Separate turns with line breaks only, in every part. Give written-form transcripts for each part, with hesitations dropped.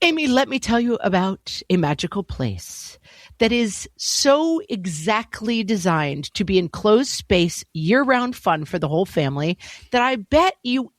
Amy, let me tell you about a magical place that is so exactly designed to be enclosed space, year-round fun for the whole family that I bet you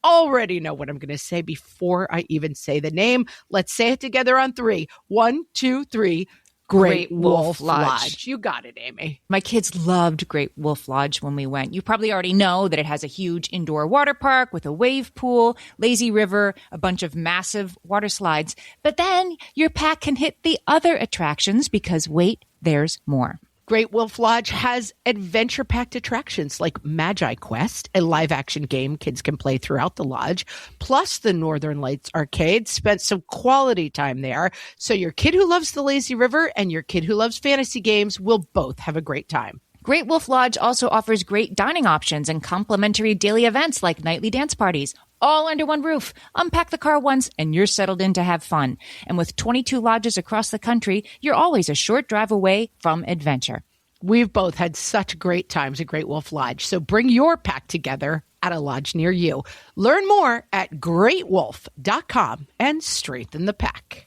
already know what I'm going to say before I even say the name. Let's say it together on 3. 1, 2, 3. Great Wolf Lodge. You got it, Amy.
My kids loved Great Wolf Lodge when we went. You probably already know that it has a huge indoor water park with a wave pool, lazy river, a bunch of massive water slides. But then your pack can hit the other attractions because, wait, there's more.
Great Wolf Lodge has adventure-packed attractions like Magi Quest, a live-action game kids can play throughout the lodge, plus the Northern Lights Arcade. Spent some quality time there, so your kid who loves the lazy river and your kid who loves fantasy games will both have a great time.
Great Wolf Lodge also offers great dining options and complimentary daily events like nightly dance parties, all under one roof. Unpack the car once and you're settled in to have fun. And with 22 lodges across the country, you're always a short drive away from adventure.
We've both had such great times at Great Wolf Lodge, so bring your pack together at a lodge near you. Learn more at greatwolf.com and strengthen the pack.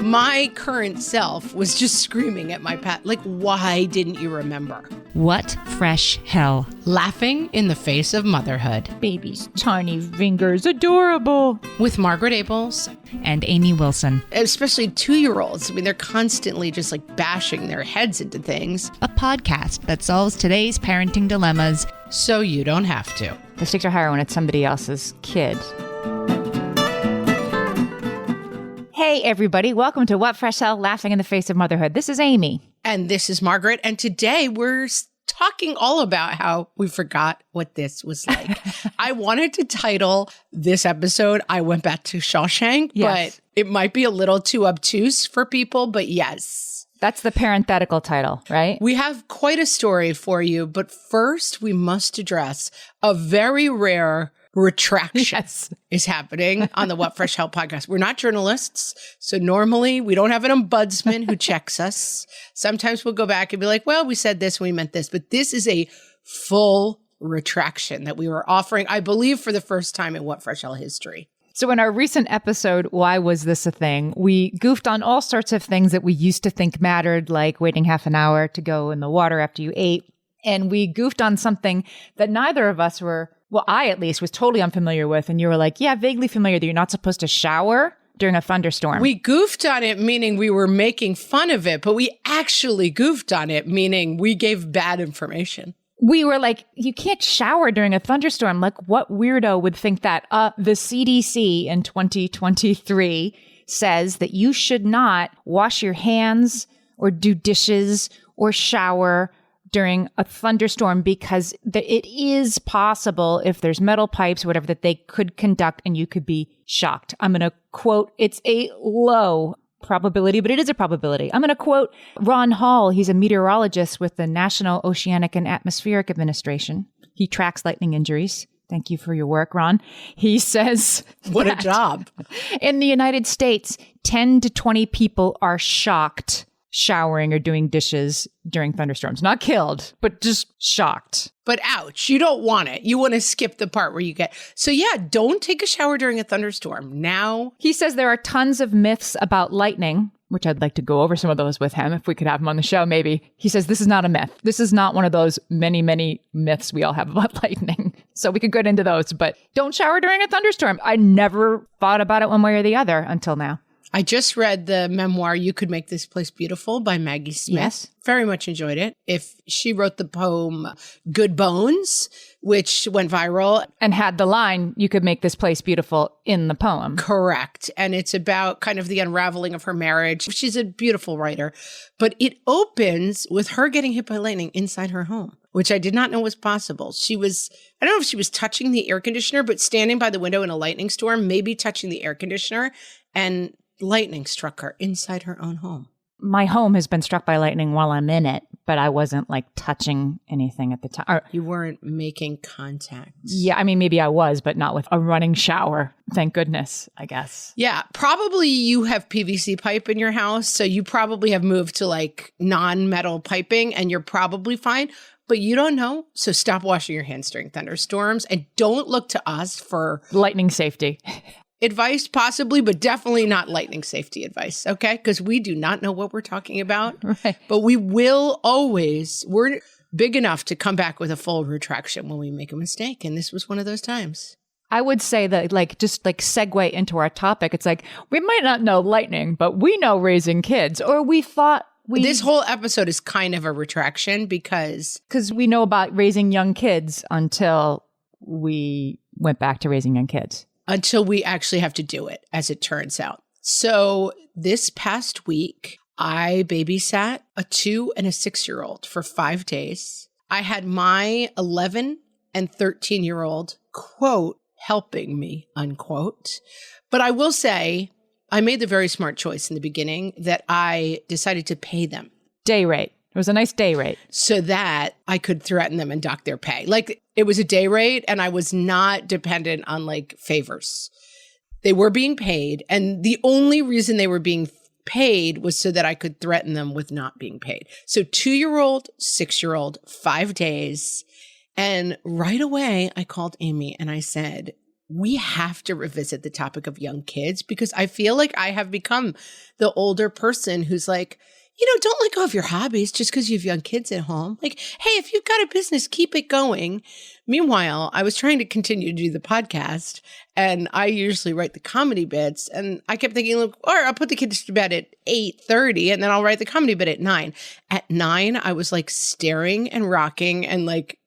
My current self was just screaming at my pet, like, why didn't you remember?
What fresh hell?
Laughing in the face of motherhood.
Baby's tiny fingers, adorable.
With Margaret Abels.
And Amy Wilson.
Especially 2-year-olds. I mean, they're constantly just like bashing their heads into things.
A podcast that solves today's parenting dilemmas.
So you don't have to.
The stakes are higher when it's somebody else's kid. Hey, everybody. Welcome to What Fresh Hell, Laughing in the Face of Motherhood. This is Amy.
And this is Margaret. And today we're talking all about how we forgot what this was like. I wanted to title this episode, I Went Back to Shawshank,
yes.
But it might be a little too obtuse for people, but yes.
That's the parenthetical title, right?
We have quite a story for you, but first we must address a very rare retraction is happening on the What Fresh Hell podcast. We're not journalists, so normally we don't have an ombudsman who checks us. Sometimes we'll go back and be like, well, we said this, we meant this, but this is a full retraction that we were offering, I believe, for the first time in What Fresh Hell history.
So in our recent episode, Why Was This a Thing? We goofed on all sorts of things that we used to think mattered, like waiting half an hour to go in the water after you ate. And we goofed on something that neither of us were, well, I at least was totally unfamiliar with. And you were like, yeah, vaguely familiar that you're not supposed to shower during a thunderstorm.
We goofed on it, meaning we were making fun of it, but we actually goofed on it, meaning we gave bad information.
We were like, you can't shower during a thunderstorm. Like, what weirdo would think that? The CDC in 2023 says that you should not wash your hands or do dishes or shower during a thunderstorm because it is possible, if there's metal pipes or whatever, that they could conduct and you could be shocked. I'm going to quote, it's a low probability, but it is a probability. I'm going to quote Ron Hall. He's a meteorologist with the National Oceanic and Atmospheric Administration. He tracks lightning injuries. Thank you for your work, Ron. He says,
what a job.
In the United States, 10 to 20 people are shocked showering or doing dishes during thunderstorms. Not killed, but just shocked.
But ouch, you don't want it. You want to skip the part where you get... So yeah, don't take a shower during a thunderstorm. Now...
He says there are tons of myths about lightning, which I'd like to go over some of those with him if we could have him on the show, maybe. He says this is not a myth. This is not one of those many, many myths we all have about lightning. So we could get into those, but don't shower during a thunderstorm. I never thought about it one way or the other until now.
I just read the memoir, You Could Make This Place Beautiful by Maggie Smith.
Yes.
Very much enjoyed it. She wrote the poem Good Bones, which went viral.
And had the line, you could make this place beautiful in the poem.
Correct. And it's about kind of the unraveling of her marriage. She's a beautiful writer. But it opens with her getting hit by lightning inside her home, which I did not know was possible. I don't know if she was touching the air conditioner, but standing by the window in a lightning storm, maybe touching the air conditioner, and lightning struck her inside her own home.
My home has been struck by lightning while I'm in it, but I wasn't like touching anything at the time.
You weren't making contact.
Yeah, I mean, maybe I was, but not with a running shower. Thank goodness, I guess.
Yeah, probably you have PVC pipe in your house, so you probably have moved to like non-metal piping and you're probably fine. But you don't know, so stop washing your hands during thunderstorms and don't look to us for
lightning safety.
advice possibly, but definitely not lightning safety advice, okay? Because we do not know what we're talking about.
Right.
But we will always, we're big enough to come back with a full retraction when we make a mistake. And this was one of those times.
I would say that, like, just like segue into our topic. It's like, we might not know lightning, but we know raising kids, or we thought
This whole episode is kind of a retraction because
we know about raising young kids until we went back to raising young kids.
Until we actually have to do it, as it turns out. So this past week, I babysat a 2 and a 6-year-old for 5 days. I had my 11 and 13-year-old, quote, helping me, unquote. But I will say, I made the very smart choice in the beginning that I decided to pay them.
Day rate. It was a nice day rate.
So that I could threaten them and dock their pay. Like, it was a day rate and I was not dependent on like favors. They were being paid. And the only reason they were being paid was so that I could threaten them with not being paid. So 2-year-old, 6-year-old, 5 days. And right away, I called Amy and I said, we have to revisit the topic of young kids because I feel like I have become the older person who's like, don't let go of your hobbies just because you have young kids at home. Like, hey, if you've got a business, keep it going. Meanwhile, I was trying to continue to do the podcast and I usually write the comedy bits. And I kept thinking, look, all right, I'll put the kids to bed at 8:30 and then I'll write the comedy bit at 9. At 9, I was like staring and rocking and like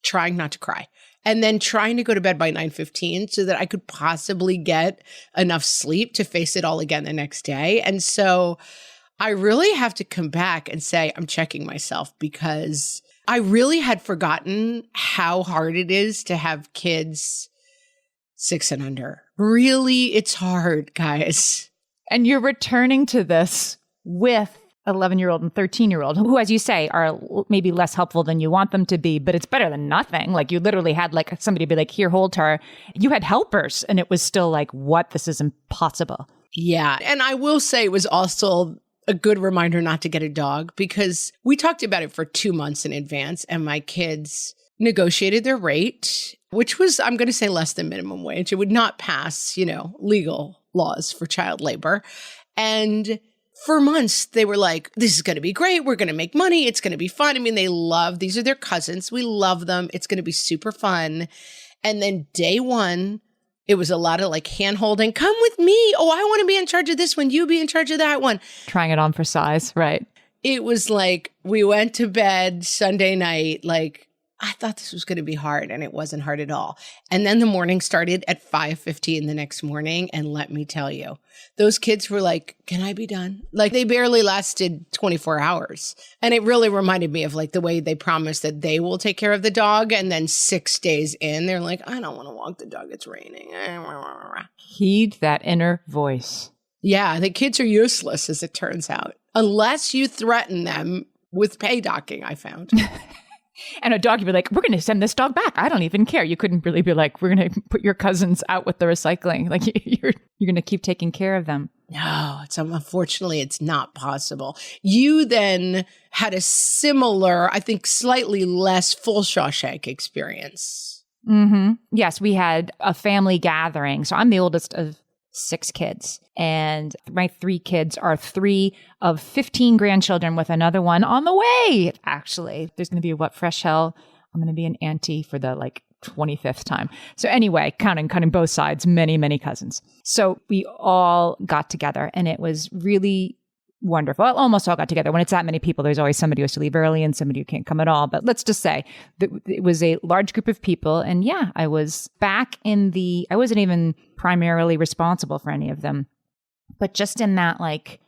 trying not to cry. And then trying to go to bed by 9:15 so that I could possibly get enough sleep to face it all again the next day. And so I really have to come back and say, I'm checking myself because I really had forgotten how hard it is to have kids 6 and under. Really, it's hard, guys.
And you're returning to this with 11-year-old and 13-year-old, who, as you say, are maybe less helpful than you want them to be, but it's better than nothing. Like, you literally had like somebody be like, here, hold her. You had helpers and it was still like, what? This is impossible.
Yeah. And I will say it was also a good reminder not to get a dog because we talked about it for 2 months in advance and my kids negotiated their rate, which was, I'm going to say, less than minimum wage. It would not pass, legal laws for child labor. And for months, they were like, this is going to be great. We're going to make money. It's going to be fun. I mean, these are their cousins. We love them. It's going to be super fun. And then day one, it was a lot of like hand holding. Come with me. Oh, I want to be in charge of this one. You be in charge of that one.
Trying it on for size. Right.
It was like we went to bed Sunday night. Like, I thought this was going to be hard and it wasn't hard at all. And then the morning started at 5:15 the next morning. And let me tell you, those kids were like, can I be done? Like, they barely lasted 24 hours. And it really reminded me of like the way they promised that they will take care of the dog. And then 6 days in, they're like, I don't want to walk the dog. It's raining.
Heed that inner voice.
Yeah, the kids are useless, as it turns out, unless you threaten them with pay docking, I found.
And a dog, you'd be like, we're going to send this dog back. I don't even care. You couldn't really be like, we're going to put your cousins out with the recycling. Like, you're going to keep taking care of them.
No, unfortunately, it's not possible. You then had a similar, I think, slightly less full Shawshank experience.
Mm-hmm. Yes, we had a family gathering. So I'm the oldest of 6 kids. And my 3 kids are 3 of 15 grandchildren with another one on the way. Actually, there's going to be a what fresh hell. I'm going to be an auntie for the 25th time. So anyway, counting both sides, many, many cousins. So we all got together and it was really wonderful. Well, almost all got together. When it's that many people, there's always somebody who has to leave early and somebody who can't come at all. But let's just say that it was a large group of people. And yeah, I was back I wasn't even primarily responsible for any of them. But just in that,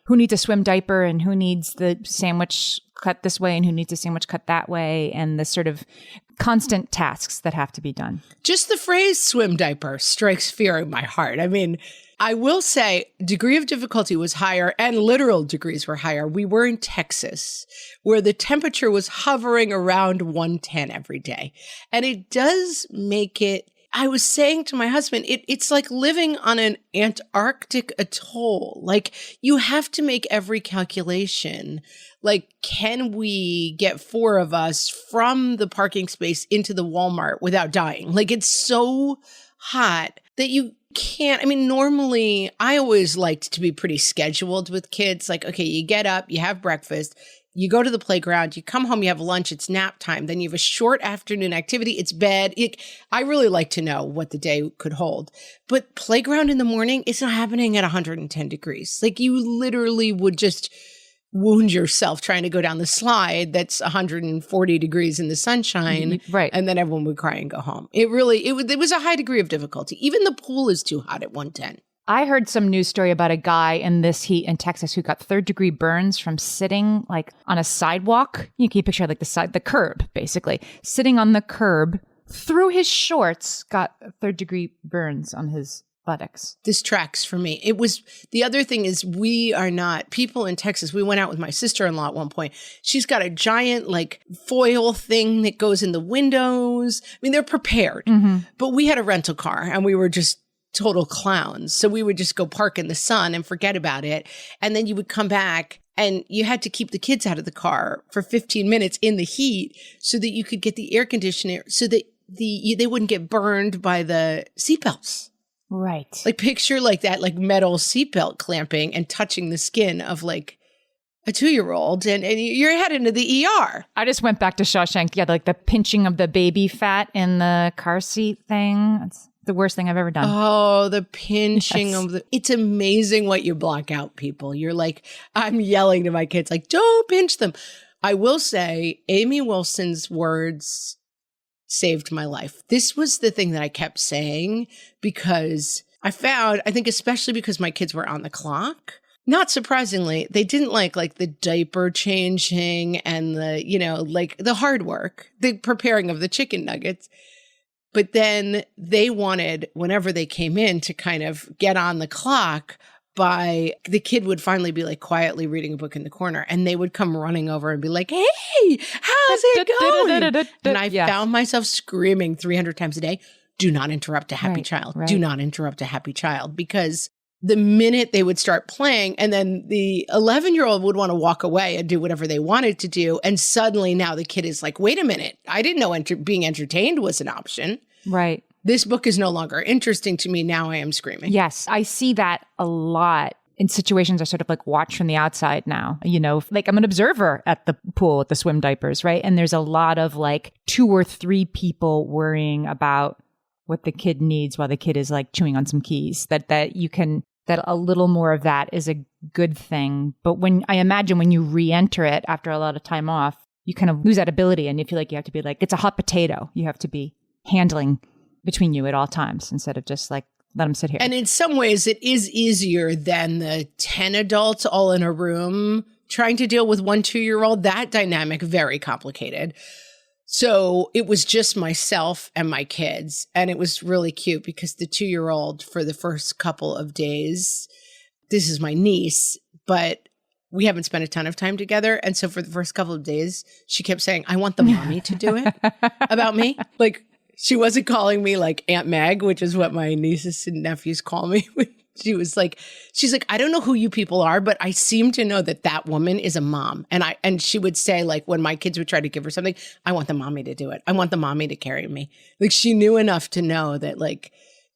who needs a swim diaper and who needs the sandwich cut this way and who needs a sandwich cut that way, and the sort of constant tasks that have to be done.
Just the phrase swim diaper strikes fear in my heart. I mean, I will say degree of difficulty was higher and literal degrees were higher. We were in Texas where the temperature was hovering around 110 every day. And it does make it, I was saying to my husband, it's like living on an Antarctic atoll. Like, you have to make every calculation. Like, can we get 4 of us from the parking space into the Walmart without dying? Like, it's so hot that you Normally I always liked to be pretty scheduled with kids. Like, okay, you get up, you have breakfast, you go to the playground, you come home, you have lunch, it's nap time. Then you have a short afternoon activity, it's bed. I really like to know what the day could hold. But playground in the morning, it's not happening at 110 degrees. Like you literally would just wound yourself trying to go down the slide that's 140 degrees in the sunshine.
Right.
And then everyone would cry and go home. It was a high degree of difficulty. Even the pool is too hot at 110.
I heard some news story about a guy in this heat in Texas who got third-degree burns from sitting like on a sidewalk. You can picture like the curb, basically. Sitting on the curb through his shorts, got third-degree burns on his buttocks.
This tracks for me. The other thing is we are not people in Texas. We went out with my sister-in-law at one point. She's got a giant like foil thing that goes in the windows. They're prepared, but we had a rental car and we were just total clowns. So we would just go park in the sun and forget about it. And then you would come back and you had to keep the kids out of the car for 15 minutes in the heat so that you could get the air conditioner so that they wouldn't get burned by the seatbelts.
Right.
Like picture like that, like metal seatbelt clamping and touching the skin of like a 2-year-old and you're headed into the ER.
I just went back to Shawshank. Yeah, like the pinching of the baby fat in the car seat thing. That's the worst thing I've ever done.
Oh, the pinching of it's amazing what you block out, people. You're like, I'm yelling to my kids, like, don't pinch them. I will say Amy Wilson's words saved my life. This was the thing that I kept saying because I think especially because my kids were on the clock, not surprisingly, they didn't like the diaper changing and like the hard work, the preparing of the chicken nuggets. But then they wanted, whenever they came in, to kind of get on the clock by the kid would finally be like quietly reading a book in the corner and they would come running over and be like, hey, how's it going? And I found myself screaming 300 times a day, do not interrupt a happy child. Right. Do not interrupt a happy child. Because the minute they would start playing and then the 11-year-old would want to walk away and do whatever they wanted to do. And suddenly now the kid is like, wait a minute, I didn't know being entertained was an option.
Right.
This book is no longer interesting to me. Now I am screaming.
Yes, I see that a lot in situations I sort of like watch from the outside now. Like I'm an observer at the pool with the swim diapers, right? And there's a lot of like 2 or 3 people worrying about what the kid needs while the kid is like chewing on some keys. That a little more of that is a good thing. But when you re-enter it after a lot of time off, you kind of lose that ability and you feel like you have to be like, it's a hot potato. You have to be handling between you at all times instead of just like, let them sit here.
And in some ways, it is easier than the 10 adults all in a room trying to deal with 1 2-year-old. That dynamic, very complicated. So it was just myself and my kids. And it was really cute because the 2-year-old for the first couple of days, this is my niece, but we haven't spent a ton of time together. And so for the first couple of days, she kept saying, I want the mommy to do it about me. Like, she wasn't calling me like Aunt Meg, which is what my nieces and nephews call me. She's like, I don't know who you people are, but I seem to know that woman is a mom. And she would say, like, when my kids would try to give her something, I want the mommy to do it. I want the mommy to carry me. Like, she knew enough to know that, like,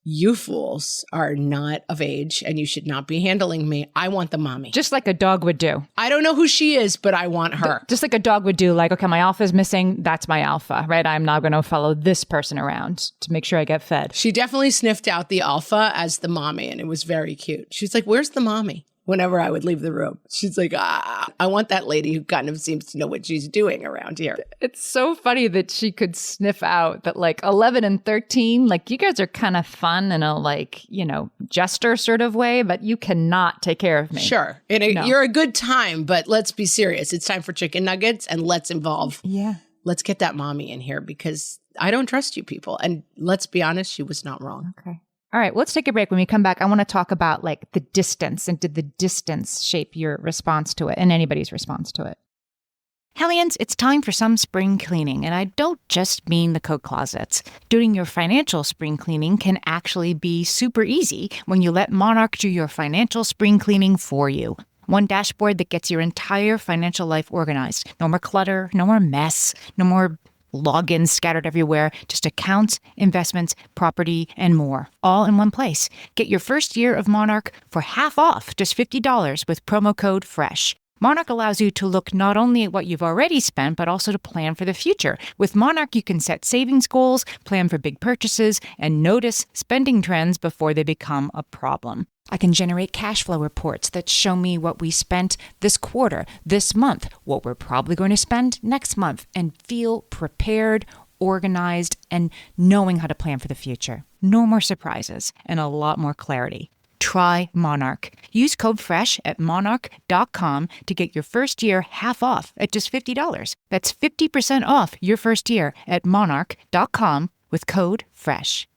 you fools are not of age and you should not be handling me. I want the mommy.
Just like a dog would do.
I don't know who she is, but I want her.
Just like a dog would do. Like, okay, my alpha is missing. That's my alpha, right? I'm now going to follow this person around to make sure I get fed.
She definitely sniffed out the alpha as the mommy and it was very cute. She's like, where's the mommy? Whenever I would leave the room, she's like, I want that lady who kind of seems to know what she's doing around here.
It's so funny that she could sniff out that like 11 and 13, like you guys are kind of fun in a like, jester sort of way, but you cannot take care of me.
Sure. You're a good time, but let's be serious. It's time for chicken nuggets and let's involve.
Yeah.
Let's get that mommy in here because I don't trust you people. And let's be honest, she was not wrong.
Okay. All right, let's take a break. When we come back, I want to talk about like the distance and did the distance shape your response to it and anybody's response to it. Hellions, it's time for some spring cleaning, and I don't just mean the coat closets. Doing your financial spring cleaning can actually be super easy when you let Monarch do your financial spring cleaning for you. One dashboard that gets your entire financial life organized. No more clutter, no more mess, no more logins scattered everywhere, just accounts, investments, property, and more, all in one place. Get your first year of Monarch for half off, just $50 with promo code FRESH. Monarch allows you to look not only at what you've already spent, but also to plan for the future. With Monarch, you can set savings goals, plan for big purchases, and notice spending trends before they become a problem. I can generate cash flow reports that show me what we spent this quarter, this month, what we're probably going to spend next month, and feel prepared, organized, and knowing how to plan for the future. No more surprises and a lot more clarity. Try Monarch. Use code FRESH at monarch.com to get your first year half off at just $50. That's 50% off your first year at monarch.com with code FRESH.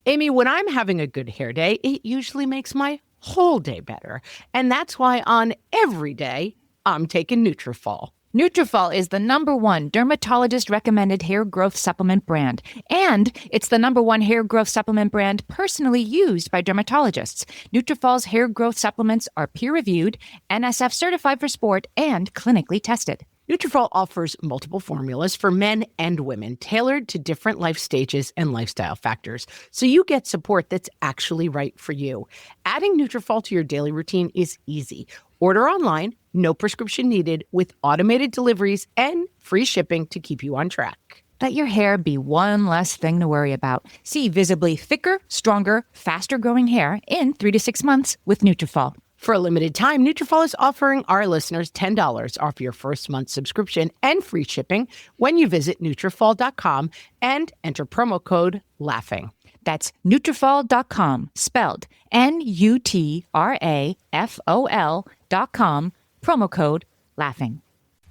Amy, when I'm having a good hair day, it usually makes my whole day better. And that's why on every day, I'm taking Nutrafol.
Nutrafol is the #1 dermatologist-recommended hair growth supplement brand. And it's the #1 hair growth supplement brand personally used by dermatologists. Nutrafol's hair growth supplements are peer-reviewed, NSF certified for sport, and clinically tested.
Nutrafol offers multiple formulas for men and women, tailored to different life stages and lifestyle factors, so you get support that's actually right for you. Adding Nutrafol to your daily routine is easy. Order online, no prescription needed, with automated deliveries and free shipping to keep you on track.
Let your hair be one less thing to worry about. See visibly thicker, stronger, faster-growing hair in 3 to 6 months with Nutrafol.
For a limited time, Nutrafol is offering our listeners $10 off your first month subscription and free shipping when you visit Nutrafol.com and enter promo code LAUGHING.
That's Nutrafol.com, spelled Nutrafol.com, promo code LAUGHING.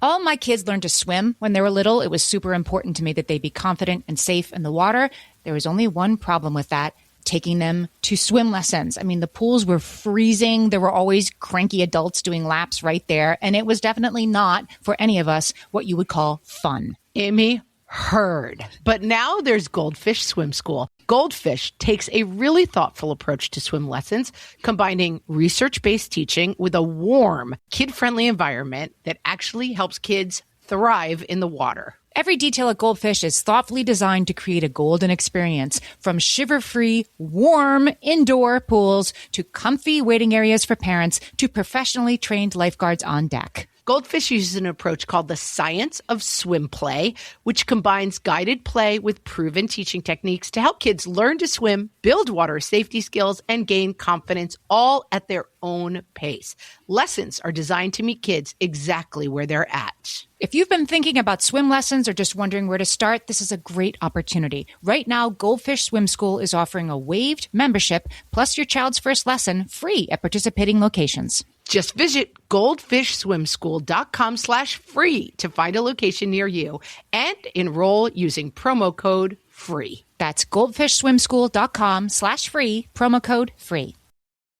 All my kids learned to swim when they were little. It was super important to me that they be confident and safe in the water. There was only one problem with that: taking them to swim lessons. I mean, the pools were freezing. There were always cranky adults doing laps right there. And it was definitely not, for any of us, what you would call fun.
Amy, heard. But now there's Goldfish Swim School. Goldfish takes a really thoughtful approach to swim lessons, combining research-based teaching with a warm, kid-friendly environment that actually helps kids thrive in the water.
Every detail at Goldfish is thoughtfully designed to create a golden experience, from shiver-free, warm indoor pools to comfy waiting areas for parents to professionally trained lifeguards on deck.
Goldfish uses an approach called the science of swim play, which combines guided play with proven teaching techniques to help kids learn to swim, build water safety skills, and gain confidence, all at their own pace. Lessons are designed to meet kids exactly where they're at.
If you've been thinking about swim lessons or just wondering where to start, this is a great opportunity. Right now, Goldfish Swim School is offering a waived membership plus your child's first lesson free at participating locations.
Just visit goldfishswimschool.com/free to find a location near you and enroll using promo code FREE.
That's goldfishswimschool.com/free, promo code FREE.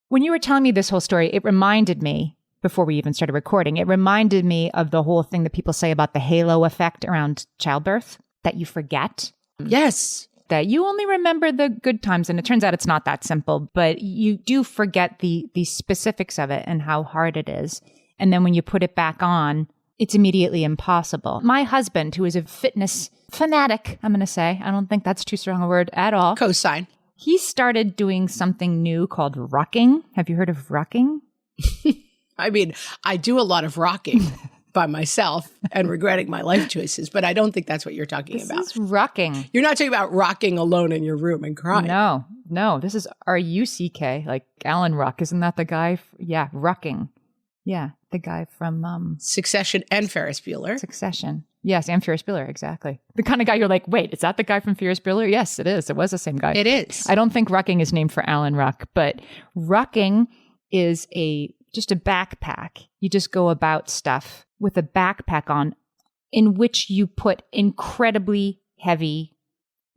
When you were telling me this whole story, it reminded me, before we even started recording, it reminded me of the whole thing that people say about the halo effect around childbirth, that you forget.
Yes.
That you only remember the good times. And it turns out it's not that simple, but you do forget the specifics of it and how hard it is. And then when you put it back on, it's immediately impossible. My husband, who is a fitness fanatic, I'm going to say, I don't think that's too strong a word at all.
Cosign.
He started doing something new called rocking. Have you heard of rocking?
I mean, I do a lot of rocking by myself and regretting my life choices, but I don't think that's what you're talking about.
This is rocking.
You're not talking about rocking alone in your room and crying.
No. This is R-U-C-K, like Alan Ruck. Isn't that the guy? Yeah, rocking. Yeah, the guy from
Succession and Ferris Bueller.
Succession. Yes, and Ferris Bueller, exactly. The kind of guy you're like, wait, is that the guy from Ferris Bueller? Yes, it is. It was the same guy.
It is.
I don't think rocking is named for Alan Ruck, but rocking is just a backpack. You just go about stuff with a backpack on, in which you put incredibly heavy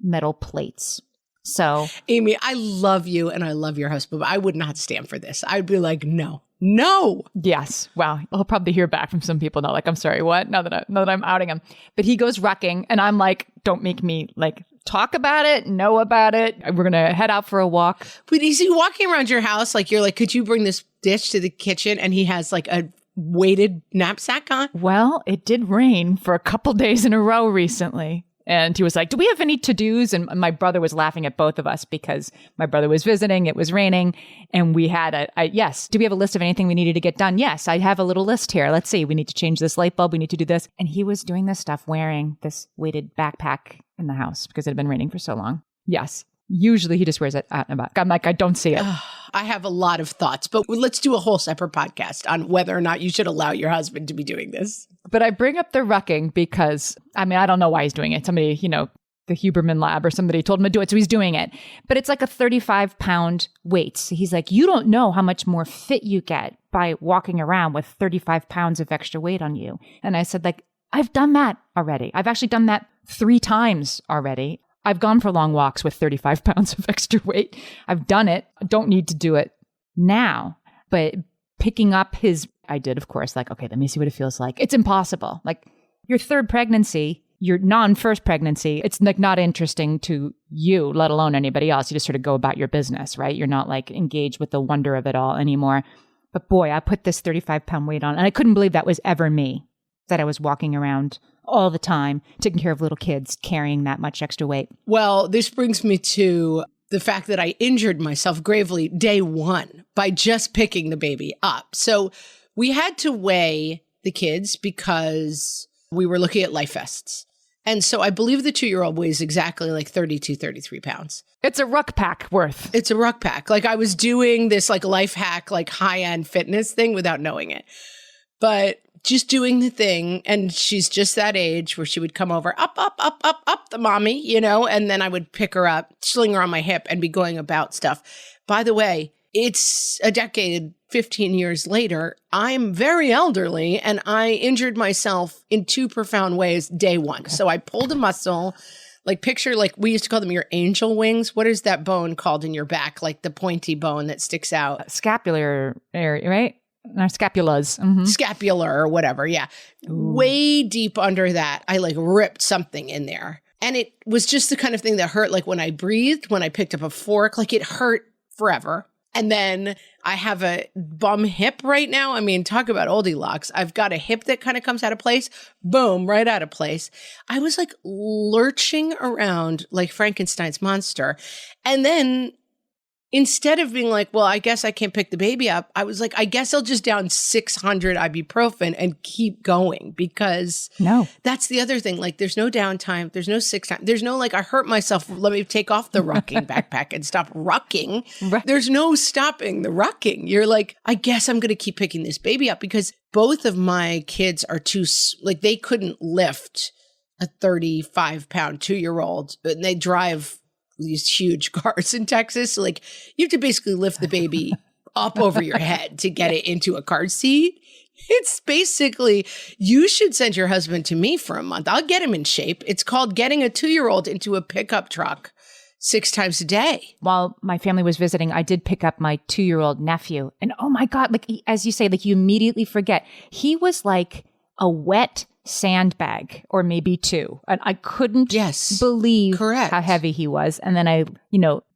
metal plates. So,
Amy, I love you and I love your husband, but I would not stand for this. I'd be like, no.
Yes. Wow. I'll probably hear back from some people now, like, I'm sorry, what? Now that I'm outing him. But he goes rocking and I'm like, don't make me like talk about it, know about it. We're going to head out for a walk.
But is he walking around your house like, you're like, could you bring this dish to the kitchen? And he has like a weighted knapsack on?
Well, it did rain for a couple days in a row recently. And he was like, do we have any to-dos? And my brother was laughing at both of us because my brother was visiting. It was raining. And we had yes. Do we have a list of anything we needed to get done? Yes, I have a little list here. Let's see. We need to change this light bulb. We need to do this. And he was doing this stuff wearing this weighted backpack in the house because it had been raining for so long. Yes. Usually he just wears it out and about. I'm like, I don't see it.
I have a lot of thoughts, but let's do a whole separate podcast on whether or not you should allow your husband to be doing this.
But I bring up the rucking because, I mean, I don't know why he's doing it. Somebody, the Huberman lab or somebody told him to do it, so he's doing it. But it's like a 35-pound weight. So he's like, you don't know how much more fit you get by walking around with 35 pounds of extra weight on you. And I said, like, I've done that already. I've actually done that 3 times already. I've gone for long walks with 35 pounds of extra weight. I've done it. I don't need to do it now. But picking up I did, of course, like, okay, let me see what it feels like. It's impossible. Like your third pregnancy, your non-first pregnancy, it's like not interesting to you, let alone anybody else. You just sort of go about your business, right? You're not like engaged with the wonder of it all anymore. But boy, I put this 35-pound weight on and I couldn't believe that was ever me, that I was walking around all the time, taking care of little kids, carrying that much extra weight.
Well, this brings me to the fact that I injured myself gravely day 1 by just picking the baby up. So we had to weigh the kids because we were looking at life vests. And so I believe the 2-year-old weighs exactly like 32, 33 pounds.
It's a ruck pack worth.
It's a ruck pack. Like I was doing this like life hack, like high-end fitness thing without knowing it. But just doing the thing. And she's just that age where she would come over, up, the mommy, and then I would pick her up, sling her on my hip and be going about stuff. By the way, it's a decade, 15 years later. I'm very elderly and I injured myself in 2 profound ways day 1. So I pulled a muscle, like picture, like we used to call them your angel wings. What is that bone called in your back? Like the pointy bone that sticks out.
Scapular area, right? Our scapulas. Mm-hmm.
Scapular or whatever. Yeah. Ooh. Way deep under that, I like ripped something in there. And it was just the kind of thing that hurt. Like when I breathed, when I picked up a fork, like it hurt forever. And then I have a bum hip right now. I mean, talk about oldie locks. I've got a hip that kind of comes out of place. Boom, right out of place. I was like lurching around like Frankenstein's monster. And then instead of being like, well, I guess I can't pick the baby up, I was like, I guess I'll just down 600 ibuprofen and keep going because that's the other thing. Like there's no downtime. There's no sick time. There's no like, I hurt myself. Let me take off the rucking backpack and stop rucking. Right. There's no stopping the rucking. You're like, I guess I'm going to keep picking this baby up because both of my kids are like they couldn't lift a 35-pound 2-year-old and they drive these huge cars in Texas. So like you have to basically lift the baby up over your head to get it into a car seat. It's basically, you should send your husband to me for a month. I'll get him in shape. It's called getting a 2-year-old into a pickup truck 6 times a day.
While my family was visiting, I did pick up my 2-year-old nephew. And oh my God, like as you say, like you immediately forget. He was like a wet sandbag or maybe 2. And I couldn't believe how heavy he was. And then I,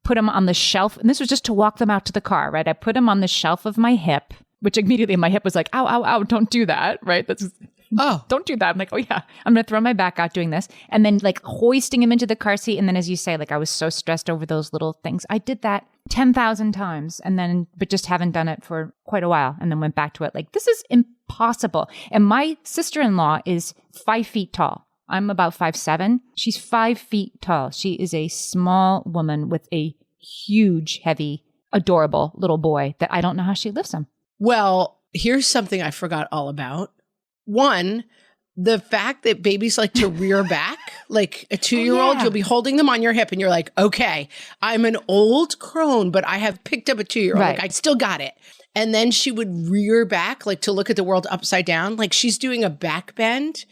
put him on the shelf. And this was just to walk them out to the car, right? I put him on the shelf of my hip, which immediately my hip was like, ow, ow, ow, don't do that, right? Don't do that. I'm like, oh yeah, I'm going to throw my back out doing this. And then like hoisting him into the car seat. And then as you say, like I was so stressed over those little things. I did that 10,000 times but just haven't done it for quite a while. And then went back to it. Like, this is impossible. And my sister-in-law is 5 feet tall. I'm about 5'7". She's 5 feet tall. She is a small woman with a huge, heavy, adorable little boy that I don't know how she lifts him.
Well, here's something I forgot all about. One, the fact that babies like to rear back, like a 2-year-old, you'll be holding them on your hip and you're like, okay, I'm an old crone, but I have picked up a 2-year-old. Right. Like, I still got it. And then she would rear back, like to look at the world upside down, like she's doing a back bend.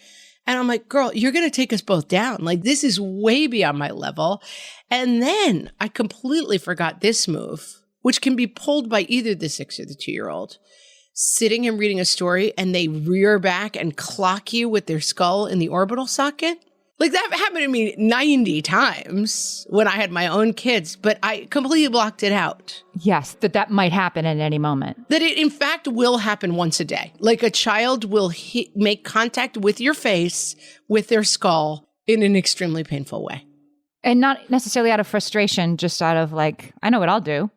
And I'm like, girl, you're going to take us both down. Like, this is way beyond my level. And then I completely forgot this move, which can be pulled by either the 6 or the 2-year-old. Sitting and reading a story and they rear back and clock you with their skull in the orbital socket. Like that happened to me 90 times when I had my own kids, but I completely blocked it out.
Yes, that might happen at any moment.
That it in fact will happen once a day. Like a child will make contact with your face, with their skull in an extremely painful way.
And not necessarily out of frustration, just out of like, I know what I'll do.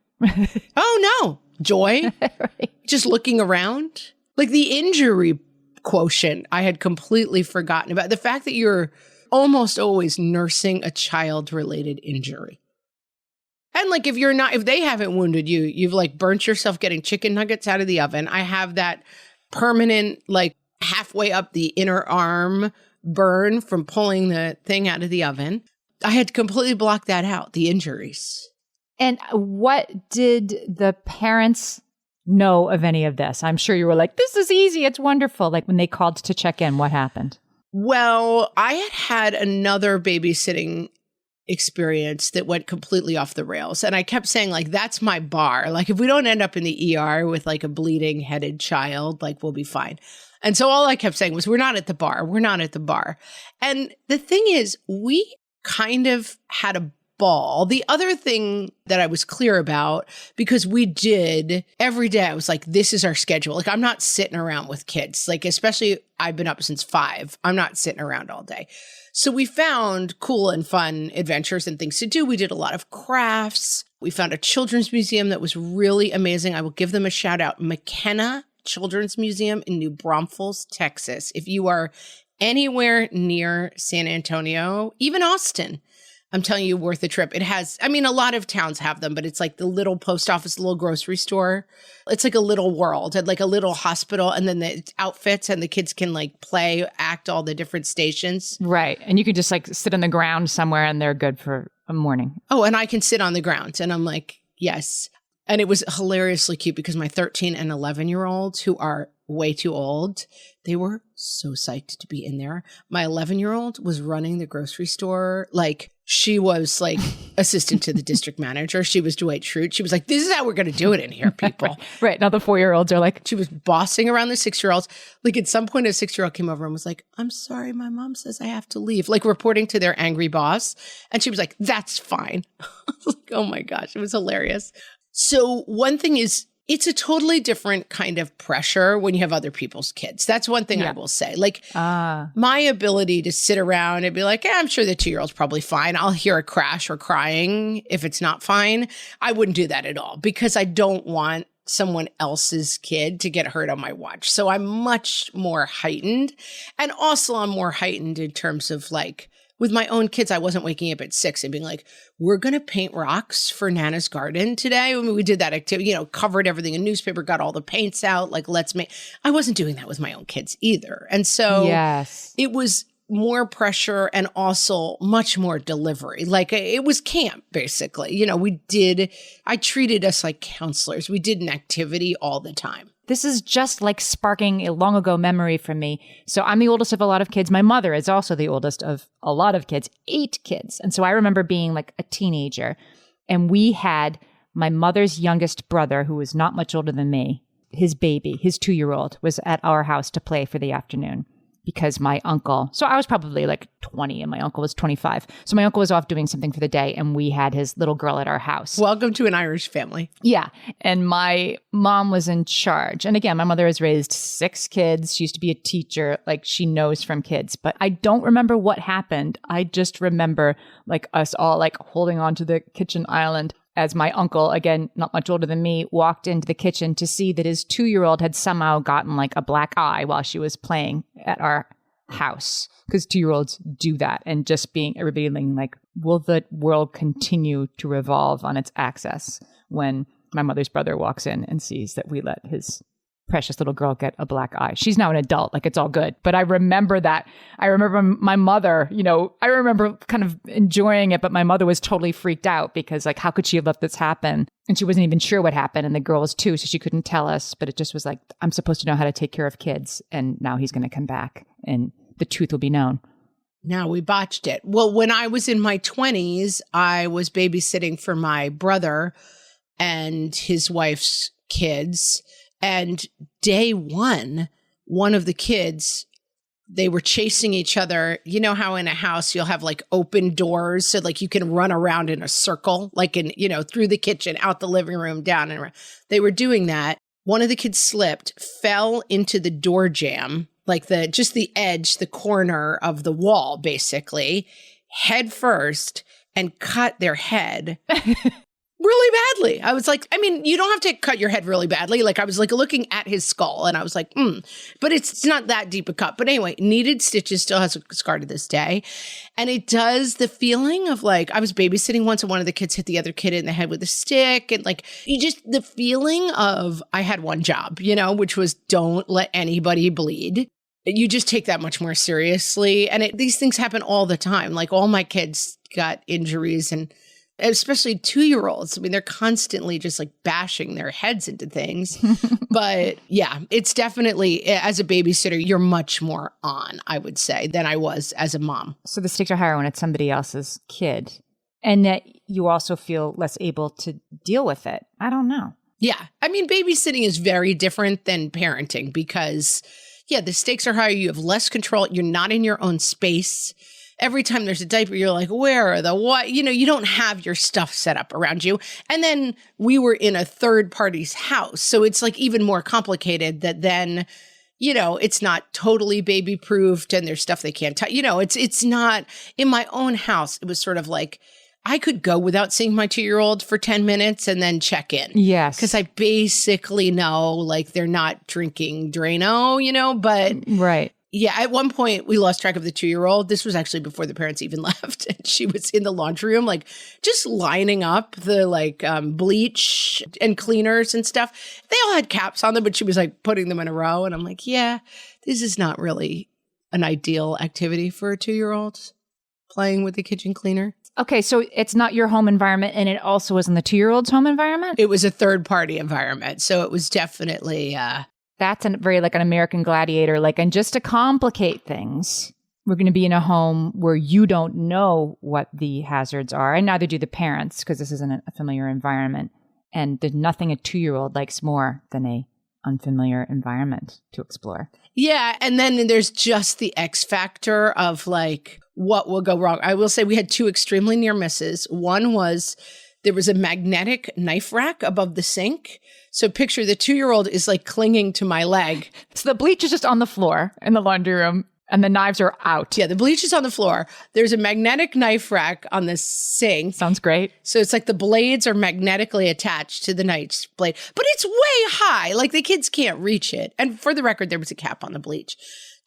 Oh, no. Joy.
Right.
Just looking around. Like the injury quotient, I had completely forgotten about. The fact that you're almost always nursing a child-related injury. And like if they haven't wounded you, you've like burnt yourself getting chicken nuggets out of the oven. I have that permanent, like halfway up the inner arm burn from pulling the thing out of the oven. I had completely blocked that out, the injuries.
And what did the parents know of any of this? I'm sure you were like, this is easy. It's wonderful. Like when they called to check in, what happened?
Well, I had another babysitting experience that went completely off the rails. And I kept saying, like, that's my bar. Like, if we don't end up in the ER with like a bleeding headed child, like, we'll be fine. And so all I kept saying was, we're not at the bar. We're not at the bar. And the thing is, we kind of had a ball. The other thing that I was clear about, because we did every day, I was like, this is our schedule. Like, I'm not sitting around with kids. Like, especially I've been up since 5. I'm not sitting around all day. So we found cool and fun adventures and things to do. We did a lot of crafts. We found a children's museum that was really amazing. I will give them a shout out. McKenna Children's Museum in New Braunfels, Texas. If you are anywhere near San Antonio, even Austin, I'm telling you, worth a trip. It has, I mean, a lot of towns have them, but it's like the little post office, the little grocery store. It's like a little world and like a little hospital. And then the outfits and the kids can like play, act all the different stations.
Right. And you can just like sit on the ground somewhere and they're good for a morning.
Oh, and I can sit on the ground. And I'm like, yes. And it was hilariously cute because my 13 and 11-year-olds, who are way too old, they were so psyched to be in there. My 11-year-old was running the grocery store. Like, she was like assistant to the district manager. She was Dwight Schrute. She was like, this is how we're going to do it in here, people.
Right. Now the 4-year-olds are like,
she was bossing around the 6-year-olds. Like, at some point, a 6-year-old came over and was like, I'm sorry, my mom says I have to leave. Like, reporting to their angry boss. And she was like, that's fine. I was like, oh my gosh, it was hilarious. So one thing is, it's a totally different kind of pressure when you have other people's kids. That's one thing I will say. Like, my ability to sit around and be like, I'm sure the 2-year-old's probably fine. I'll hear a crash or crying if it's not fine. I wouldn't do that at all because I don't want someone else's kid to get hurt on my watch. So I'm much more heightened. And also I'm more heightened in terms of like, with my own kids, I wasn't waking up at 6 and being like, we're going to paint rocks for Nana's garden today. I mean, we did that activity, covered everything in newspaper, got all the paints out, like, let's make, I wasn't doing that with my own kids either. And so it was more pressure and also much more delivery. Like, it was camp, basically. I treated us like counselors. We did an activity all the time.
This is just like sparking a long ago memory for me. So I'm the oldest of a lot of kids. My mother is also the oldest of a lot of kids, 8 kids. And so I remember being like a teenager and we had my mother's youngest brother, who was not much older than me, his baby, his 2-year-old was at our house to play for the afternoon. Because my uncle, so I was probably like 20 and my uncle was 25. So my uncle was off doing something for the day and we had his little girl at our house.
Welcome to an Irish family.
Yeah. And my mom was in charge. And again, my mother has raised 6 kids. She used to be a teacher. Like, she knows from kids. But I don't remember what happened. I just remember like us all like holding on to the kitchen island as my uncle, again, not much older than me, walked into the kitchen to see that his 2-year-old had somehow gotten like a black eye while she was playing at our house. Because 2-year-olds do that. And just being revealing like, will the world continue to revolve on its axis when my mother's brother walks in and sees that we let his precious little girl get a black eye. She's now an adult, like it's all good. But I remember that. I remember my mother, I remember kind of enjoying it, but my mother was totally freaked out because like, how could she have let this happen? And she wasn't even sure what happened. And the girl was too, so she couldn't tell us. But it just was like, I'm supposed to know how to take care of kids. And now he's going to come back and the truth will be known.
Now we botched it. Well, when I was in my 20s, I was babysitting for my brother and his wife's kids. And day one of the kids, they were chasing each other. You know how in a house you'll have like open doors so like you can run around in a circle, like through the kitchen, out the living room, down and around. They were doing that. One of the kids slipped, fell into the door jamb like just the edge, the corner of the wall, basically, head first, and cut their head really badly. I was like, I mean, you don't have to cut your head really badly. Like I was like looking at his skull and I was like, but it's not that deep a cut. But anyway, needed stitches, still has a scar to this day. And it does the feeling of like, I was babysitting once and one of the kids hit the other kid in the head with a stick. And like, you just, the feeling of I had one job, which was don't let anybody bleed. You just take that much more seriously. And these things happen all the time. Like all my kids got injuries, and especially 2-year-olds. I mean, they're constantly just like bashing their heads into things. But yeah, it's definitely, as a babysitter, you're much more on, I would say, than I was as a mom.
So the stakes are higher when it's somebody else's kid. And that you also feel less able to deal with it. I don't know.
Yeah. I mean, babysitting is very different than parenting because, yeah, the stakes are higher. You have less control. You're not in your own space. Every time there's a diaper, you're like, where are the what? You don't have your stuff set up around you. And then we were in a third party's house. So it's like even more complicated that then, it's not totally baby proofed and there's stuff they can't touch. It's not in my own house. It was sort of like, I could go without seeing my 2-year-old for 10 minutes and then check in.
Yes.
Because I basically know like they're not drinking Drano, but
right.
Yeah, at one point we lost track of the 2-year-old. This was actually before the parents even left. And she was in the laundry room, like just lining up the bleach and cleaners and stuff. They all had caps on them, but she was like putting them in a row. And I'm like, yeah, this is not really an ideal activity for a 2-year-old, playing with the kitchen cleaner.
Okay, so it's not your home environment, and it also wasn't the 2-year-old's home environment?
It was a third-party environment, so it was definitely...
That's very like an American Gladiator. And just to complicate things, we're going to be in a home where you don't know what the hazards are, and neither do the parents, because this isn't a familiar environment. And there's nothing a 2-year-old likes more than a unfamiliar environment to explore.
Yeah, and then there's just the X factor of like what will go wrong. I will say we had 2 extremely near misses. One was there was a magnetic knife rack above the sink. So picture the 2-year-old is like clinging to my leg.
So the bleach is just on the floor in the laundry room and the knives are out.
Yeah, the bleach is on the floor. There's a magnetic knife rack on the sink.
Sounds great.
So it's like the blades are magnetically attached to the knife blade, but it's way high. Like the kids can't reach it. And for the record, there was a cap on the bleach.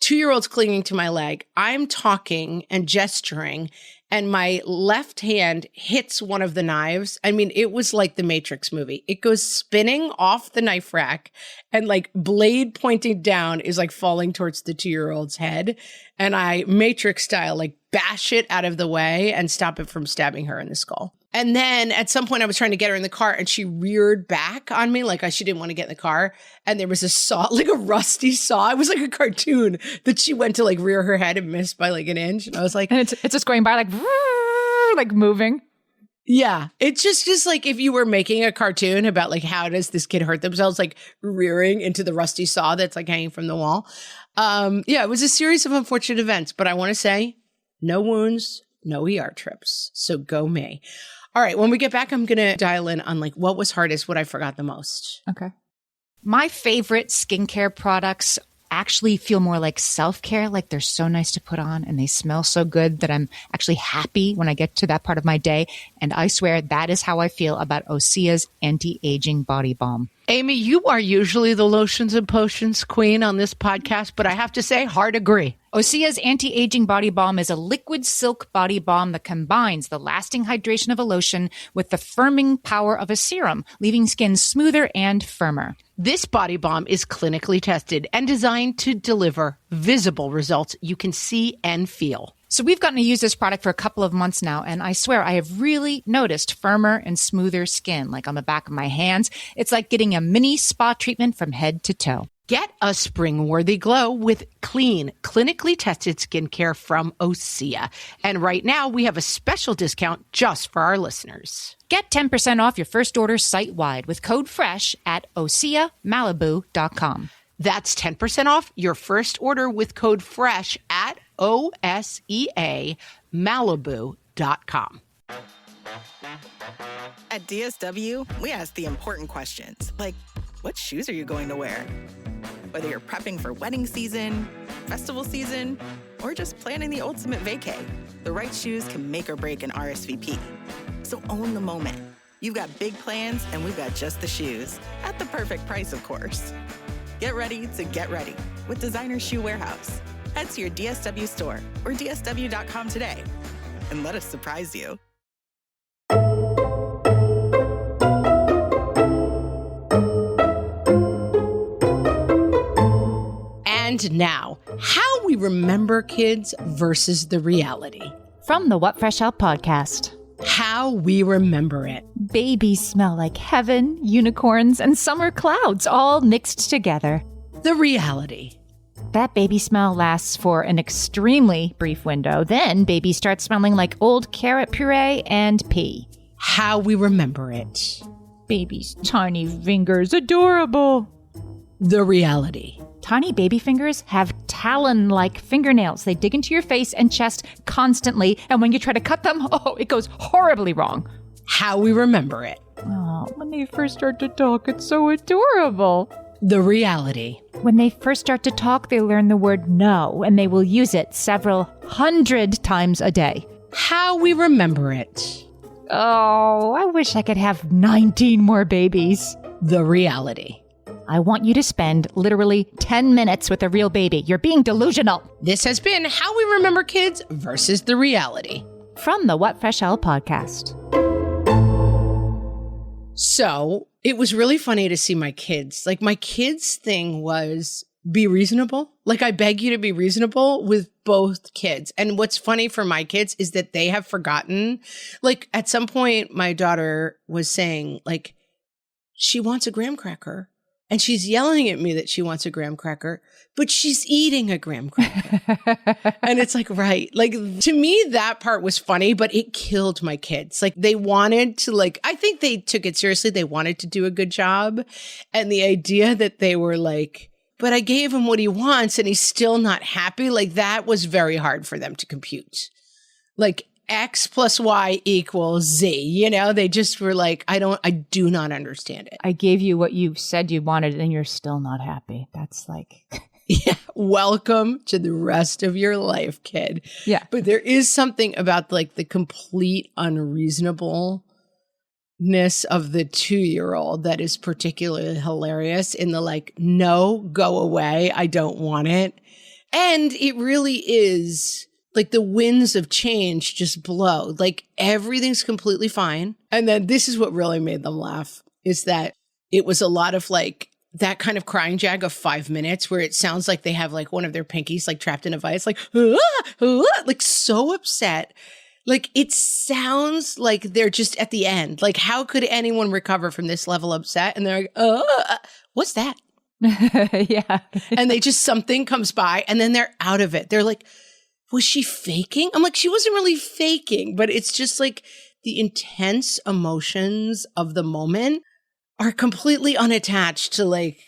2-year-old's clinging to my leg. I'm talking and gesturing, and my left hand hits one of the knives. I mean, it was like the Matrix movie. It goes spinning off the knife rack, and like blade pointing down is like falling towards the 2-year-old's head. And I Matrix style, like bash it out of the way and stop it from stabbing her in the skull. And then at some point I was trying to get her in the car and she reared back on me like she didn't want to get in the car. And there was a saw, like a rusty saw. It was like a cartoon that she went to like rear her head and missed by like an inch. And I was like...
And it's just going by like moving.
Yeah. It's just like if you were making a cartoon about like how does this kid hurt themselves, like rearing into the rusty saw that's like hanging from the wall. Yeah, it was a series of unfortunate events. But I want to say no wounds, no ER trips. So go me. All right, when we get back, I'm going to dial in on like what was hardest, what I forgot the most.
Okay. My favorite skincare products actually feel more like self-care, like they're so nice to put on and they smell so good that I'm actually happy when I get to that part of my day. And I swear that is how I feel about Osea's anti-aging body balm.
Amy, you are usually the lotions and potions queen on this podcast, but I have to say, hard agree.
Osea's anti-aging body balm is a liquid silk body balm that combines the lasting hydration of a lotion with the firming power of a serum, leaving skin smoother and firmer.
This body balm is clinically tested and designed to deliver visible results you can see and feel.
So we've gotten to use this product for a couple of months now, and I swear I have really noticed firmer and smoother skin, like on the back of my hands. It's like getting a mini spa treatment from head to toe.
Get a spring-worthy glow with clean, clinically tested skincare from Osea. And right now, we have a special discount just for our listeners.
Get 10% off your first order site-wide with code FRESH at OseaMalibu.com.
That's 10% off your first order with code FRESH at OSEAMalibu.com.
At DSW, we ask the important questions, like, what shoes are you going to wear? Whether you're prepping for wedding season, festival season, or just planning the ultimate vacay, the right shoes can make or break an RSVP. So own the moment. You've got big plans, and we've got just the shoes. At the perfect price, of course. Get ready to get ready with Designer Shoe Warehouse. Head to your DSW store or dsw.com today and let us surprise you.
And now, how we remember kids versus the reality.
From the What Fresh Out podcast.
How we remember it.
Babies smell like heaven, unicorns, and summer clouds all mixed together.
The reality.
That baby smell lasts for an extremely brief window. Then babies start smelling like old carrot puree and pee.
How we remember it.
Baby's tiny fingers, adorable.
The reality.
Tiny baby fingers have talon-like fingernails. They dig into your face and chest constantly, and when you try to cut them, it goes horribly wrong.
How we remember it.
Oh, when they first start to talk, it's so adorable.
The reality.
When they first start to talk, they learn the word no, and they will use it several hundred times a day.
How we remember it.
Oh, I wish I could have 19 more babies.
The reality.
I want you to spend literally 10 minutes with a real baby. You're being delusional.
This has been How We Remember Kids versus the Reality.
From the What Fresh Hell podcast.
So it was really funny to see my kids. Like, my kids' thing was be reasonable. Like, I beg you to be reasonable with both kids. And what's funny for my kids is that they have forgotten. Like, at some point, my daughter was saying, like, she wants a graham cracker. And she's yelling at me that she wants a graham cracker, but she's eating a graham cracker. And it's like, right. Like, to me, that part was funny, but it killed my kids. Like, they wanted to, like, I think they took it seriously. They wanted to do a good job. And the idea that they were like, but I gave him what he wants and he's still not happy. Like, that was very hard for them to compute. Like, X plus Y equals Z. You know, they just were like, I do not understand it.
I gave you what you said you wanted and you're still not happy. That's like...
Yeah. Welcome to the rest of your life, kid.
Yeah.
But there is something about like the complete unreasonableness of the 2-year-old that is particularly hilarious in the like, no, go away. I don't want it. And it really is... like the winds of change just blow. Like everything's completely fine. And then this is what really made them laugh is that it was a lot of like that kind of crying jag of 5 minutes where it sounds like they have like one of their pinkies like trapped in a vice, like, like so upset. Like it sounds like they're just at the end. Like how could anyone recover from this level of upset? And they're like, what's that?
Yeah.
And they just, something comes by and then they're out of it. They're like, was she faking? I'm like, she wasn't really faking, but it's just like the intense emotions of the moment are completely unattached to like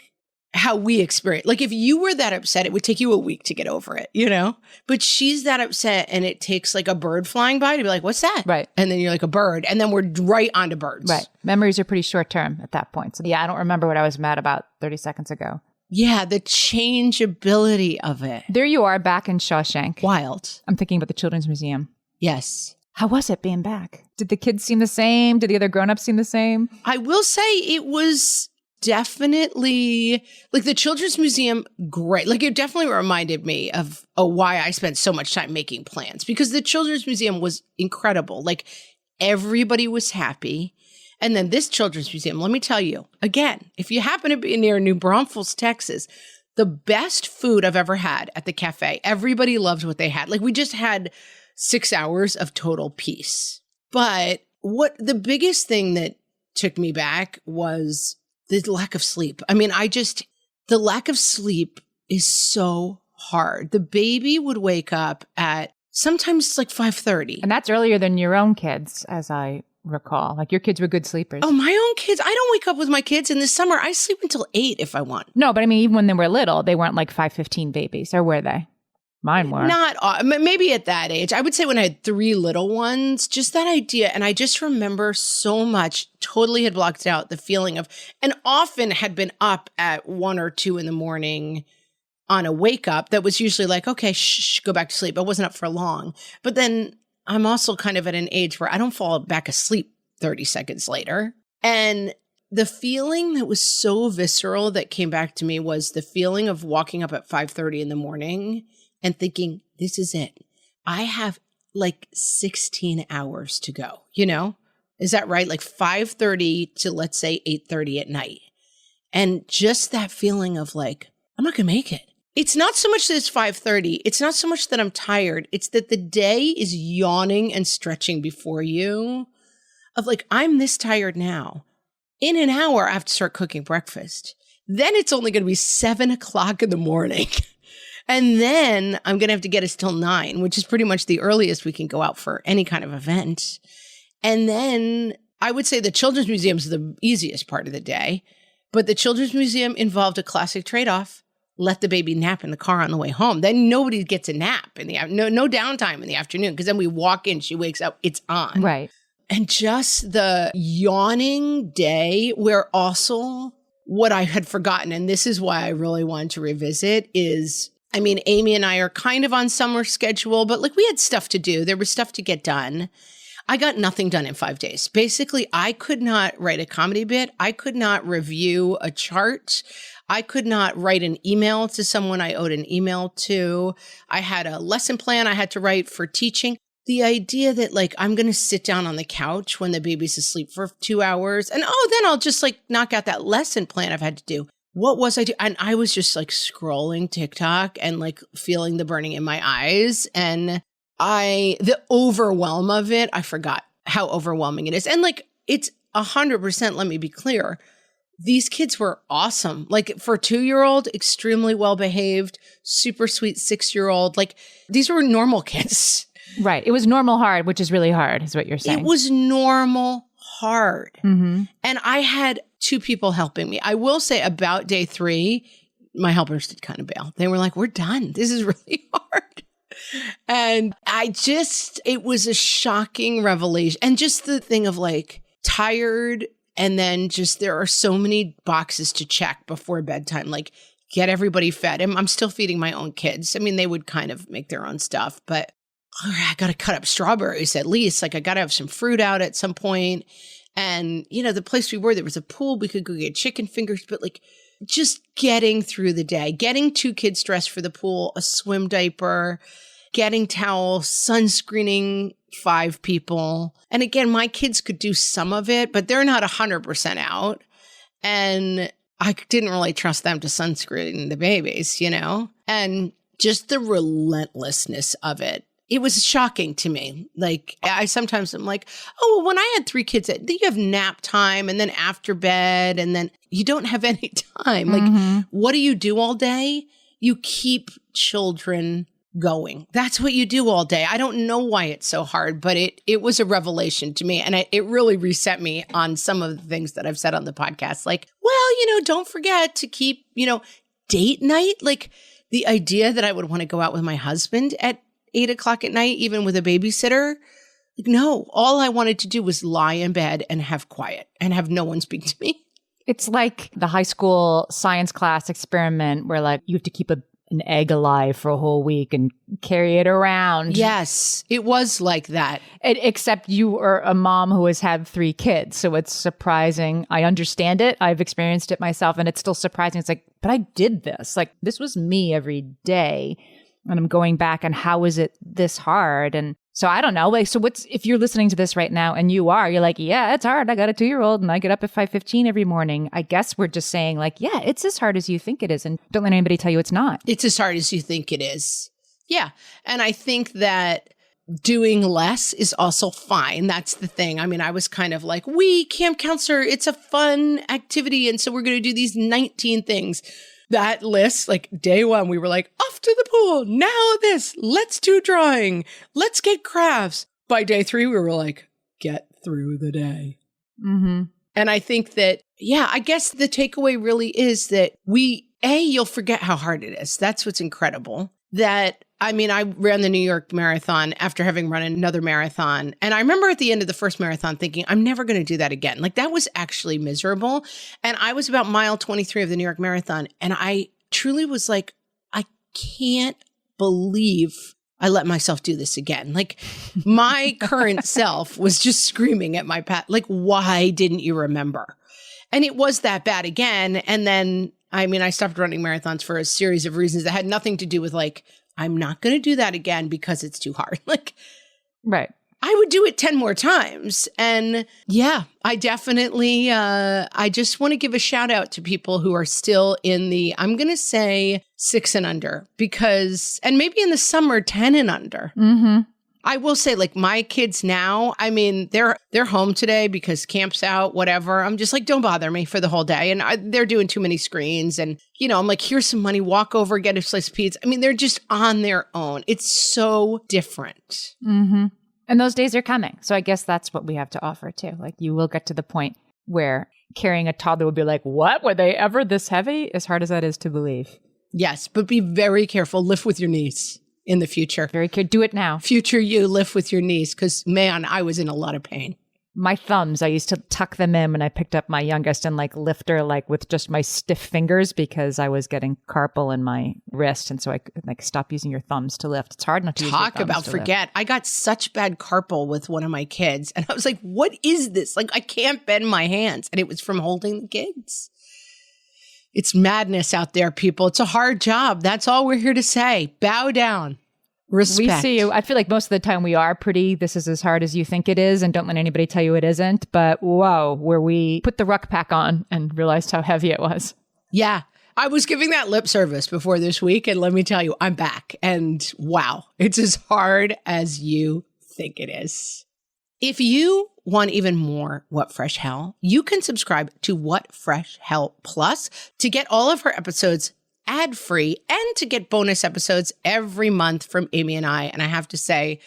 how we experience. Like if you were that upset, it would take you a week to get over it, you know? But she's that upset and it takes like a bird flying by to be like, what's that?
Right.
And then you're like a bird. And then we're right onto birds.
Right. Memories are pretty short term at that point. So yeah, I don't remember what I was mad about 30 seconds ago.
Yeah, the changeability of it.
There you are back in Shawshank.
Wild.
I'm thinking about the Children's Museum.
Yes.
How was it being back? Did the kids seem the same? Did the other grown-ups seem the same?
I will say it was definitely, like the Children's Museum, great. Like it definitely reminded me of why I spent so much time making plans because the Children's Museum was incredible. Like everybody was happy. And then this Children's Museum, let me tell you, again, if you happen to be near New Braunfels, Texas, the best food I've ever had at the cafe. Everybody loved what they had. Like we just had 6 hours of total peace. But what the biggest thing that took me back was the lack of sleep. I mean, the lack of sleep is so hard. The baby would wake up at sometimes it's like 5:30.
And that's earlier than your own kids, as I recall. Like your kids were good sleepers.
Oh, my own kids. I don't wake up with my kids in the summer. I sleep until 8 if I want.
No, but I mean, even when they were little, they weren't like 5:15 babies, or were they? Mine were.
Not, maybe at that age. I would say when I had 3 little ones, just that idea. And I just remember so much, totally had blocked out the feeling of, and often had been up at 1 or 2 in the morning on a wake up that was usually like, okay, shh, go back to sleep. I wasn't up for long. But then I'm also kind of at an age where I don't fall back asleep 30 seconds later. And the feeling that was so visceral that came back to me was the feeling of walking up at 5:30 in the morning and thinking, this is it. I have like 16 hours to go, you know? Is that right? Like 5:30 to let's say 8:30 at night. And just that feeling of like, I'm not going to make it. It's not so much that it's 5:30. It's not so much that I'm tired. It's that the day is yawning and stretching before you of like, I'm this tired now. In an hour, I have to start cooking breakfast. Then it's only going to be 7:00 in the morning. And then I'm going to have to get us till 9, which is pretty much the earliest we can go out for any kind of event. And then I would say the Children's Museum is the easiest part of the day. But the Children's Museum involved a classic trade-off. Let the baby nap in the car on the way home. Then nobody gets a nap in the no downtime in the afternoon, because then we walk in, she wakes up, it's on.
Right.
And just the yawning day where also what I had forgotten, and this is why I really wanted to revisit, is, I mean, Amy and I are kind of on summer schedule, but like we had stuff to do. There was stuff to get done. I got nothing done in 5 days. Basically, I could not write a comedy bit. I could not review a chart. I could not write an email to someone I owed an email to. I had a lesson plan I had to write for teaching. The idea that like, I'm going to sit down on the couch when the baby's asleep for 2 hours and then I'll just like knock out that lesson plan I've had to do. What was I doing? And I was just like scrolling TikTok and like feeling the burning in my eyes. And the overwhelm of it, I forgot how overwhelming it is. And like, it's 100%, let me be clear. These kids were awesome. Like for a 2-year-old, extremely well-behaved, super sweet 6-year-old. Like these were normal kids.
Right. It was normal hard, which is really hard, is what you're saying.
It was normal hard.
Mm-hmm.
And I had 2 people helping me. I will say about day 3, my helpers did kind of bail. They were like, we're done. This is really hard. And it was a shocking revelation. And just the thing of like tired, and then just there are so many boxes to check before bedtime, like get everybody fed. I'm still feeding my own kids. I mean, they would kind of make their own stuff, but I got to cut up strawberries at least. Like I got to have some fruit out at some point. And, you know, the place we were, there was a pool. We could go get chicken fingers, but like just getting through the day, getting 2 kids dressed for the pool, a swim diaper, getting towels, sunscreening 5 people. And again, my kids could do some of it, but they're not 100% out. And I didn't really trust them to sunscreen the babies, you know? And just the relentlessness of it. It was shocking to me. Like I sometimes am like, oh, well, when I had 3 kids, you have nap time and then after bed, and then you don't have any time. Like, what do you do all day? You keep children going. That's what you do all day. I don't know why it's so hard, but it was a revelation to me. And it really reset me on some of the things that I've said on the podcast. Like, well, you know, don't forget to keep, you know, date night. Like the idea that I would want to go out with my husband at 8:00 at night, even with a babysitter. Like, no, all I wanted to do was lie in bed and have quiet and have no one speak to me.
It's like the high school science class experiment where like you have to keep an egg alive for a whole week and carry it around.
Yes, it was like that.
Except you are a mom who has had 3 kids. So it's surprising. I understand it. I've experienced it myself, and it's still surprising. It's like, but I did this. Like this was me every day. And I'm going back, and how is it this hard? And so I don't know. Like, so if you're listening to this right now and you're like, yeah, it's hard. I got a 2-year-old and I get up at 5:15 every morning. I guess we're just saying like, yeah, it's as hard as you think it is. And don't let anybody tell you it's not.
It's as hard as you think it is. Yeah. And I think that doing less is also fine. That's the thing. I mean, I was kind of like, camp counselor, it's a fun activity. And so we're going to do these 19 things. That list, like day 1, we were like, off to the pool. Now this, let's do drawing. Let's get crafts. By day 3, we were like, get through the day.
Mm-hmm.
And I think that, yeah, I guess the takeaway really is that you'll forget how hard it is. That's what's incredible. I ran the New York Marathon after having run another marathon. And I remember at the end of the first marathon thinking, I'm never going to do that again. Like that was actually miserable. And I was about mile 23 of the New York Marathon. And I truly was like, I can't believe I let myself do this again. Like my current self was just screaming at my pet, like, why didn't you remember? And it was that bad again. And then, I stopped running marathons for a series of reasons that had nothing to do with like, I'm not going to do that again because it's too hard. Like,
right.
I would do it 10 more times. And yeah, I definitely, I just want to give a shout out to people who are still in the, I'm going to say 6 and under because, and maybe in the summer, 10 and under.
Mm-hmm.
I will say like my kids now, they're home today because camp's out, whatever. I'm just like, don't bother me for the whole day. And they're doing too many screens. And, I'm like, here's some money, walk over, get a slice of pizza. They're just on their own. It's so different.
Mm-hmm. And those days are coming. So I guess that's what we have to offer too. Like you will get to the point where carrying a toddler would be like, what? Were they ever this heavy? As hard as that is to believe.
Yes, but be very careful. Lift with your knees in the future.
Very careful. Do it now.
Future you, lift with your knees. Because man, I was in a lot of pain.
My thumbs, I used to tuck them in when I picked up my youngest and like lift her like with just my stiff fingers because I was getting carpal in my wrist. And so I could like stop using your thumbs to lift. It's hard not to use your thumbs
Talk about forget. I got such bad carpal with one of my kids. And I was like, what is this? Like, I can't bend my hands. And it was from holding the kids. It's madness out there, people. It's a hard job. That's all we're here to say. Bow down. Respect.
We see you. I feel like most of the time we are pretty, this is as hard as you think it is, and don't let anybody tell you it isn't. But whoa, where we put the ruck pack on and realized how heavy it was.
Yeah. I was giving that lip service before this week, and let me tell you, I'm back. And wow, it's as hard as you think it is. If you want even more What Fresh Hell, you can subscribe to What Fresh Hell Plus to get all of her episodes ad-free and to get bonus episodes every month from Amy and I. And I have to say,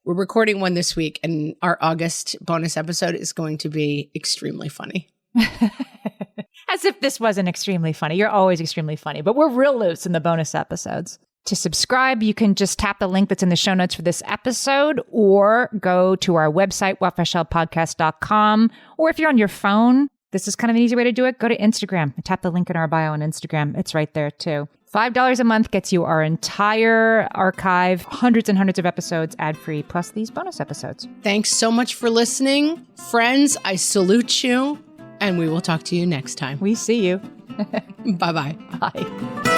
we're recording one this week and our August bonus episode is going to be extremely funny.
As if this wasn't extremely funny. You're always extremely funny, but we're real loose in the bonus episodes. To subscribe, you can just tap the link that's in the show notes for this episode or go to our website, whatfreshhellpodcast.com. Or if you're on your phone, this is kind of an easy way to do it. Go to Instagram and tap the link in our bio on Instagram. It's right there too. $5 a month gets you our entire archive, hundreds and hundreds of episodes ad-free, plus these bonus episodes.
Thanks so much for listening. Friends, I salute you, and we will talk to you next time.
We see you.
Bye-bye.
Bye.